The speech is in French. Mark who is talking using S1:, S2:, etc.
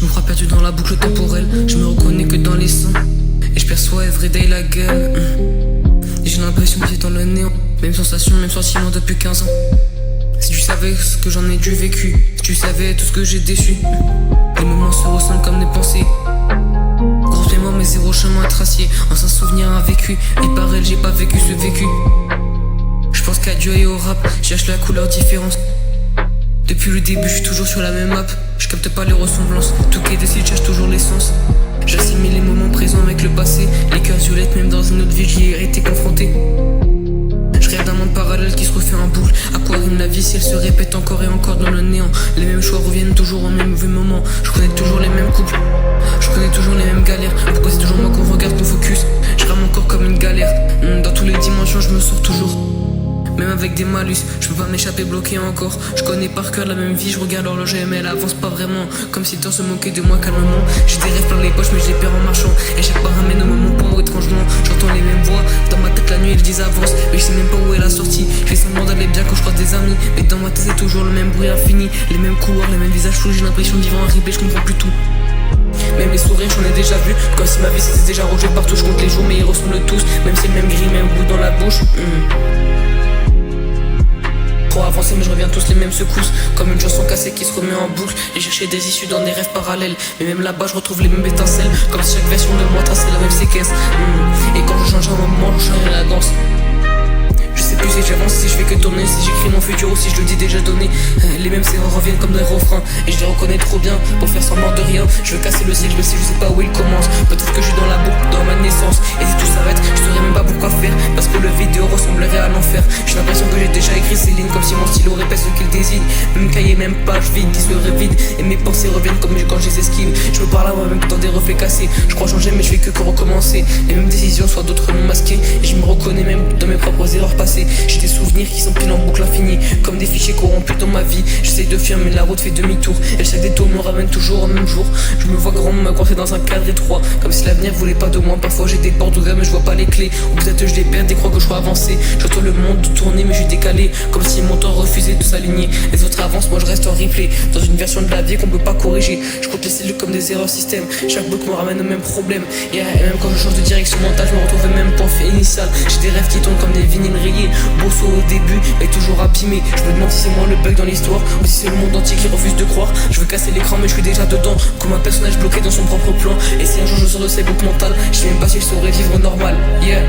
S1: Je me crois perdu dans la boucle temporelle. Je me reconnais que dans les sons. Et je perçois everyday la gueule. J'ai l'impression que j'étais dans le néant. Même sensation, même sentiment depuis 15 ans. Si tu savais ce que j'en ai du vécu, si tu savais tout ce que j'ai déçu. Les moments se ressemblent comme des pensées. Grosse mémoire mais zéro chemin à tracer. Ancien souvenir à vécu. Et par elle j'ai pas vécu ce vécu. Je pense qu'à Dieu et au rap, je cherche la couleur différence. Depuis le début je suis toujours sur la même map. Je capte pas les ressemblances. Tout qui est décidé cherche toujours l'essence. J'assimile les moments présents avec le passé. Les cœurs violettes même dans une autre vie j'y ai été confronté. Je rêve d'un monde parallèle qui se refait en boucle. À quoi rime la vie si elle se répète encore et encore dans le néant? Les mêmes choix reviennent toujours au même mauvais moment. Je connais toujours les mêmes couples. Je connais toujours les mêmes galères. Pourquoi c'est toujours moi qu'on regarde, qu'on focus? Je rame encore comme une galère. Dans toutes les dimensions je me sors toujours. Même avec des malus, je peux pas m'échapper bloqué encore. Je connais par cœur la même vie, je regarde l'horloge mais elle avance pas vraiment. Comme si le temps se moquait de moi calmement. J'ai des rêves plein les poches mais je les perds en marchant. Et chaque pas ramène au même point où étrangement j'entends les mêmes voix. Dans ma tête la nuit elles disent avance. Mais je sais même pas où est la sortie. Je fais semblant d'aller bien quand je croise des amis. Mais dans ma tête c'est toujours le même bruit infini. Les mêmes couloirs, les mêmes visages flous. J'ai l'impression de vivre en replay, je comprends plus tout. Même les sourires j'en ai déjà vu. Comme si ma vie s'était déjà rangée partout. Je compte les jours mais ils ressemblent tous. Même si le même gris, même goût dans la bouche. Trop avancé mais je reviens tous les mêmes secousses. Comme une chanson cassée qui se remet en boucle. J'ai cherché des issues dans des rêves parallèles. Mais même là-bas je retrouve les mêmes étincelles. Comme si chaque version de moi traçait la même séquence. Et quand je change un moment, je change la danse. Je sais plus si j'avance, si je fais que tourner, si j'écris mon futur ou si je le dis déjà donné. Les mêmes erreurs reviennent comme des refrains. Et je les reconnais trop bien pour faire semblant de rien. Je veux casser le cycle, je sais pas où il commence. Peut-être que je suis dans la boucle, dans ma naissance. Et si tout s'arrête, je saurais même pas pourquoi faire. Parce que le vidéo ressemblerait à l'enfer. J'ai l'impression que j'ai déjà écrit ces lignes comme si mon stylo répète ce qu'il désigne. Même cahier, même page vide qui serait vide. Et mes pensées reviennent comme quand je les esquive. Je me parle à moi-même dans des reflets cassés. Je crois changer mais je fais que recommencer. Les mêmes décisions, soit d'autres non masquées. Et je me reconnais même dans mes propres erreurs passées. J'ai des souvenirs qui s'empilent en boucle infinie. Comme des fichiers corrompus dans ma vie. J'essaye de fuir mais la route fait demi-tour. Et chaque détour me ramène toujours au même jour. Je me vois grand me coincer dans un cadre étroit. Comme si l'avenir voulait pas de moi. Parfois j'ai des portes ouvertes mais je vois pas les clés. Ou peut-être je les perds et crois que je crois avancer. J'entends le monde tourner mais je suis décalé. Comme si mon temps refusait de s'aligner. Les autres avancent, moi je reste en replay. Dans une version de la vie qu'on peut pas corriger. Je compte les cellules comme des erreurs système. Chaque boucle me ramène au même problème. Et même quand je change de direction mentale, je me retrouve au même point initial. J'ai des rêves qui tombent comme des vinyles rayés. Bosso au début, mais toujours abîmé. Je me demande si c'est moi le bug dans l'histoire ou si c'est le monde entier qui refuse de croire. Je veux casser l'écran mais je suis déjà dedans. Comme un personnage bloqué dans son propre plan. Et si un jour je sors de ces boucles mentales, je sais même pas si je saurais vivre normal. Yeah.